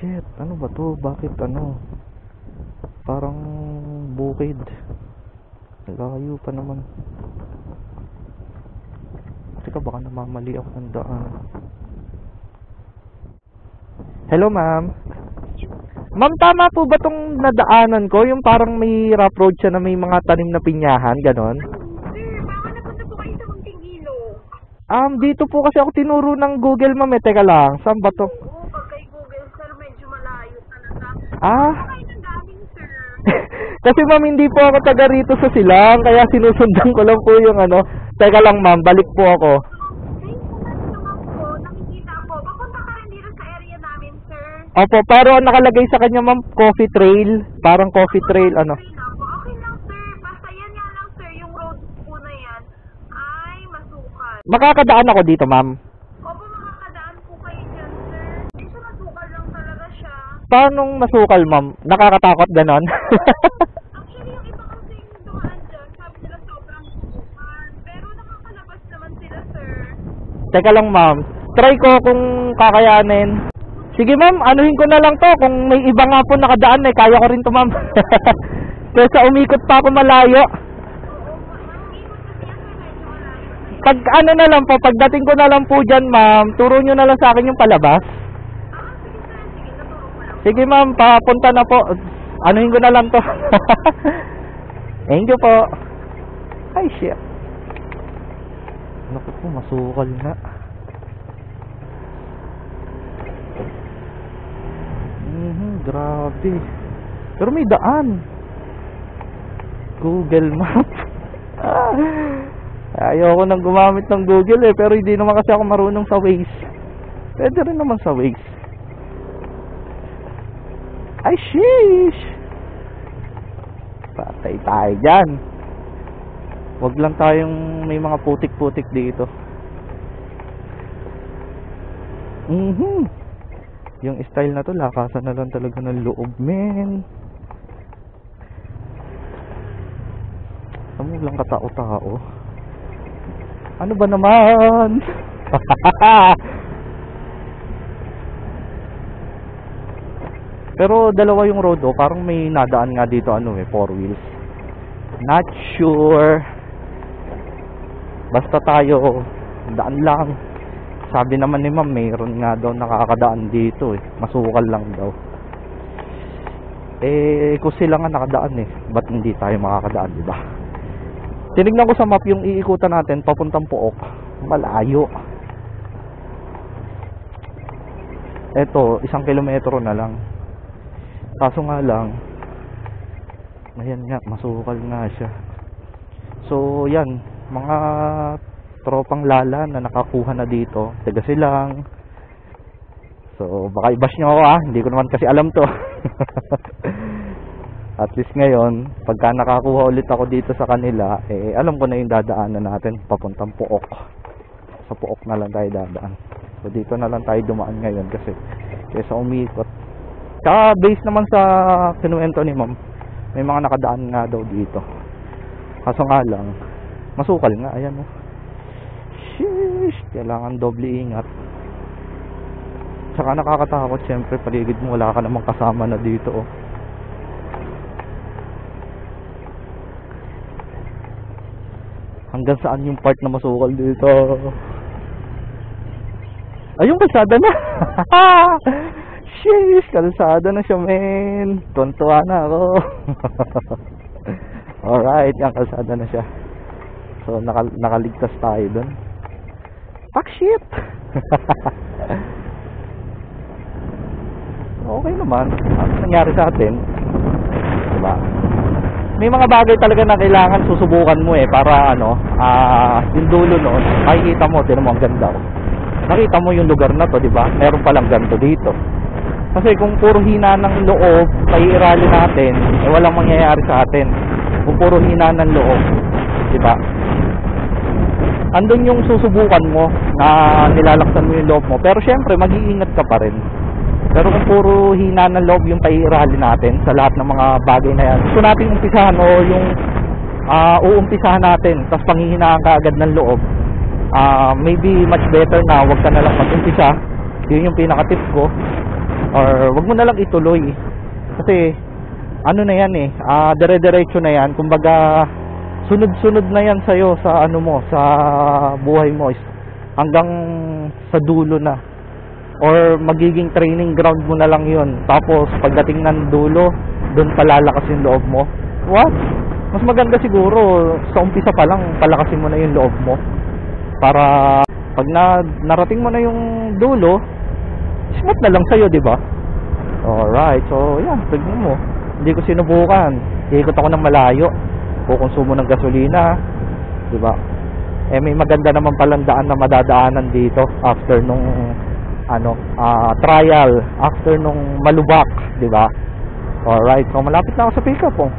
shit, ano ba to? Bakit ano? Parang bukid. Layo pa naman. Teka, baka namamali ako ng daan. Hello, ma'am. Ma'am, tama po ba tong nadaanan ko? Yung parang may rough road siya na may mga tanim na pinyahan, ganon? Sir, baka napunta po kayo sa Munting Ilog. Dito po kasi ako tinuro ng Google, ma'am. Teka lang, saan ba to? Oo, pag kay Google, sir, medyo malayo talaga. Ah? Baka kayo ng daming, sir. Kasi ma'am, hindi po ako taga rito sa Silang, kaya sinusundan ko lang po yung ano. Teka lang, ma'am, balik po ako. Ay, naman po, nakikita po. Papunta ka rin dito sa area namin, sir. Opo, pero ang nakalagay sa kanya, ma'am, coffee trail. Parang coffee trail, ano. Okay lang po. Okay lang, sir. Basta yan nga lang, sir. Yung road po na yan ay masukal. Makakadaan ako dito, ma'am. Opo, makakadaan po kayo dyan, sir. Hindi siya masukal lang talaga siya. Paanong masukal, ma'am? Nakakatakot, ganon? Actually, yung iba kasi yung dumaan dyan, sabi nila sobrang masukal. Pero nakakalabas naman sila, sir. Teka lang, ma'am. Try ko kung kakayanin. Sige, ma'am, anuhin ko na lang to. Kung may iba nga po nakadaan, kaya ko rin to, ma'am. Kesa umikot pa ako malayo. Oo, ang ikot kasi yan, sir, medyo malayo. Pag ano na lang po, pagdating ko na lang po dyan, ma'am, turo nyo na lang sa akin yung palabas. Sige, sir. Sige, naturo ko lang. Sige, ma'am, papunta na po. Anuhin ko na lang to. Thank you po. Ay, shit. Naku po, masukal na. Grabe. Pero may daan. Google Map. Ayoko nang gumamit ng Google pero hindi naman kasi ako marunong sa Waze. Pwede rin naman sa Waze. Ay, sheesh. Patay tayo dyan. Wag lang tayong may mga putik-putik dito. Yung style na to, lakasan na lang talaga ng loob, men. Ano lang katao-tao. Ano ba naman? Pero dalawa yung road, parang may nadaan nga dito, 4 wheels. Not sure. Basta tayo, daan lang. Sabi naman ni ma'am, mayroon nga daw nakakadaan dito masukal lang daw. Kung sila nga nakadaan ba't hindi tayo makakadaan, diba? Tinignan ko sa map yung iikutan natin papuntang Pook. Malayo. Eto, 1 kilometro na lang. Kaso nga lang, ayan nga, masukal nga siya. So, yan, mga tropang lala na nakakuha na dito, taga Silang. So baka i-bash nyo ako hindi ko naman kasi alam to. At least ngayon pagka nakakuha ulit ako dito sa kanila, alam ko na yung dadaanan natin papuntang Pook. Sa Pook na lang tayo dadaan. So dito na lang tayo dumaan ngayon kasi kaysa umikot. Tsaka based naman sa kinuwento ni ma'am, may mga nakadaan nga daw dito. Kaso nga lang masukal nga, ayan Sheesh, kailangan doble ingat. Tsaka nakakatakot, syempre paligid mo wala ka namang kasama na dito Hanggang saan yung part na masukal dito? Ayun, kalsada na. Sheesh, kalsada na siya, men. Tuntua na ako. Alright, yung kalsada na siya. So nakaligtas tayo dun. Fuck shit. Okay naman. Ano nangyari sa atin? Diba? May mga bagay talaga na kailangan susubukan mo para yung dulo noon, makikita mo, tinan mo ang ganda. Nakita mo yung lugar na to, diba? Meron palang ganito dito. Kasi kung puro hina ng loob, paiirali natin, walang mangyayari sa atin. Kung puro hina ng loob, diba? Andun yung susubukan mo na nilalaksan mo yung loob mo. Pero syempre, mag-iingat ka pa rin. Pero kung puro hina ng loob yung paiirali natin sa lahat ng mga bagay na yan, gusto natin umpisahan yung uumpisahan natin, tapos panghihinaan ka agad ng loob, maybe much better na wag ka na lang mag-umpisa. Yun yung pinaka-tip ko. or wag mo na lang ituloy. Kasi ano na yan eh, dire-diretso na yan. Kumbaga sunod-sunod na yan sa'yo sa ano mo, sa buhay mo, hanggang sa dulo na, or magiging training ground mo na lang yun. Tapos pagdating ng dulo, doon palalakas yung loob mo. What? Mas maganda siguro sa umpisa pa lang palakasin mo na yung loob mo, para pag narating mo na yung dulo, smooth na lang sa'yo, di ba? Alright, so yan, tignan mo, hindi ko sinubukan, ikot ako ng malayo, kukonsumo ng gasolina, di ba? Eh may maganda naman palang daan na madadaanan dito after nung trial, after nung malubak, di ba? Alright, so malapit na ako sa pick up, oh.